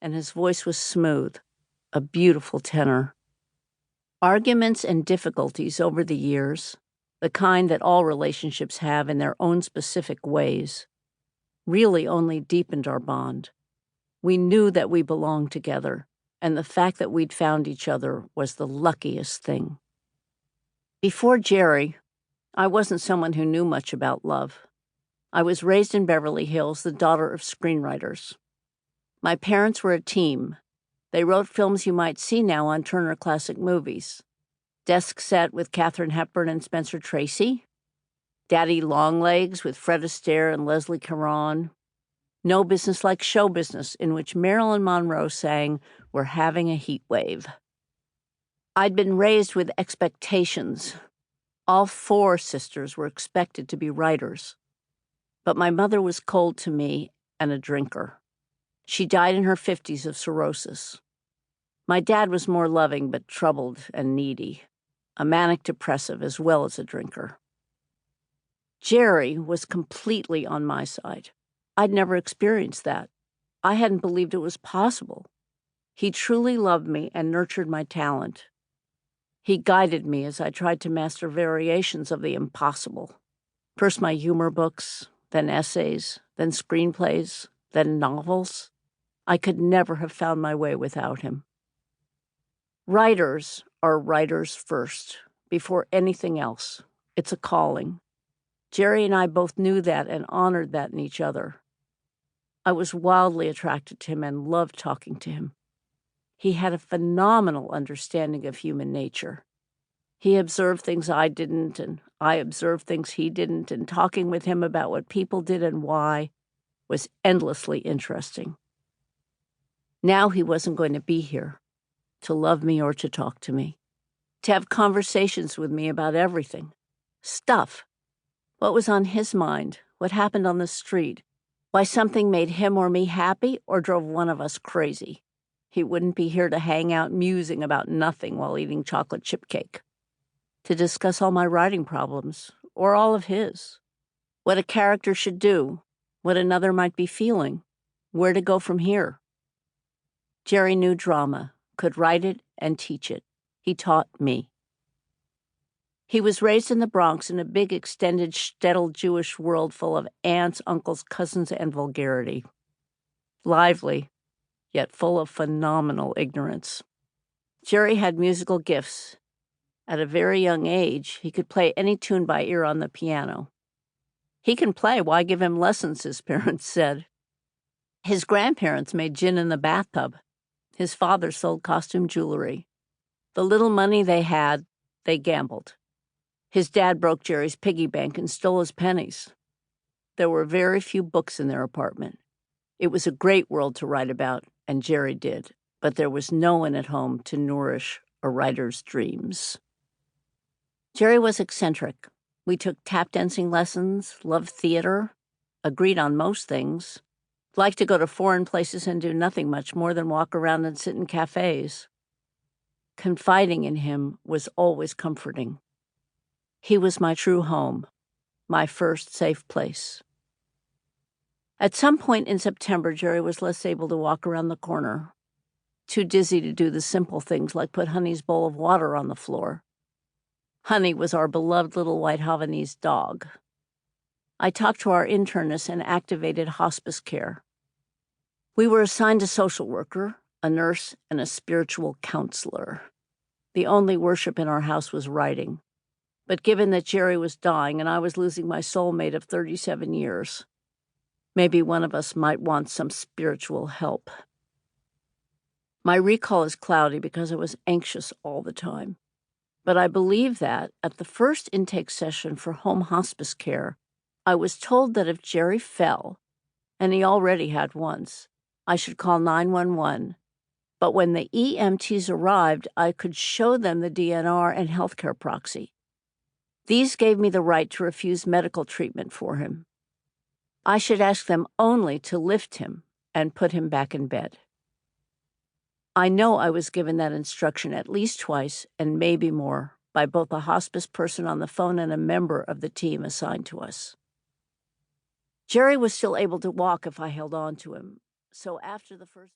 and his voice was smooth, a beautiful tenor. Arguments and difficulties over the years, the kind that all relationships have in their own specific ways, really only deepened our bond. We knew that we belonged together, and the fact that we'd found each other was the luckiest thing. Before Jerry, I wasn't someone who knew much about love. I was raised in Beverly Hills, the daughter of screenwriters. My parents were a team. They wrote films you might see now on Turner Classic Movies. Desk Set with Katharine Hepburn and Spencer Tracy. Daddy Longlegs with Fred Astaire and Leslie Caron. No Business Like Show Business, in which Marilyn Monroe sang, "We're having a heat wave." I'd been raised with expectations. All 4 sisters were expected to be writers. But my mother was cold to me and a drinker. She died in her 50s of cirrhosis. My dad was more loving but troubled and needy, a manic depressive as well as a drinker. Jerry was completely on my side. I'd never experienced that. I hadn't believed it was possible. He truly loved me and nurtured my talent. He guided me as I tried to master variations of the impossible. First my humor books, then essays, then screenplays, then novels. I could never have found my way without him. Writers are writers first, before anything else. It's a calling. Jerry and I both knew that and honored that in each other. I was wildly attracted to him and loved talking to him. He had a phenomenal understanding of human nature. He observed things I didn't, and I observed things he didn't, and talking with him about what people did and why was endlessly interesting. Now he wasn't going to be here, to love me or to talk to me, to have conversations with me about everything. Stuff. What was on his mind, what happened on the street, why something made him or me happy or drove one of us crazy. He wouldn't be here to hang out musing about nothing while eating chocolate chip cake, to discuss all my writing problems, or all of his, what a character should do, what another might be feeling, where to go from here. Jerry knew drama, could write it and teach it. He taught me. He was raised in the Bronx in a big extended shtetl Jewish world full of aunts, uncles, cousins, and vulgarity. Lively, yet full of phenomenal ignorance. Jerry had musical gifts. At a very young age, he could play any tune by ear on the piano. He can play, why give him lessons, his parents said. His grandparents made gin in the bathtub. His father sold costume jewelry. The little money they had, they gambled. His dad broke Jerry's piggy bank and stole his pennies. There were very few books in their apartment. It was a great world to write about, and Jerry did, but there was no one at home to nourish a writer's dreams. Jerry was eccentric. We took tap dancing lessons, loved theater, agreed on most things, liked to go to foreign places and do nothing much more than walk around and sit in cafes. Confiding in him was always comforting. He was my true home, my first safe place. At some point in September, Jerry was less able to walk around the corner, too dizzy to do the simple things like put Honey's bowl of water on the floor. Honey was our beloved little white Havanese dog. I talked to our internist and activated hospice care. We were assigned a social worker, a nurse, and a spiritual counselor. The only worship in our house was writing. But given that Jerry was dying and I was losing my soulmate of 37 years, maybe one of us might want some spiritual help. My recall is cloudy because I was anxious all the time. But I believe that, at the first intake session for home hospice care, I was told that if Jerry fell, and he already had once, I should call 911. But when the EMTs arrived, I could show them the DNR and healthcare proxy. These gave me the right to refuse medical treatment for him. I should ask them only to lift him and put him back in bed. I know I was given that instruction at least twice, and maybe more, by both a hospice person on the phone and a member of the team assigned to us. Jerry was still able to walk if I held on to him, so after the first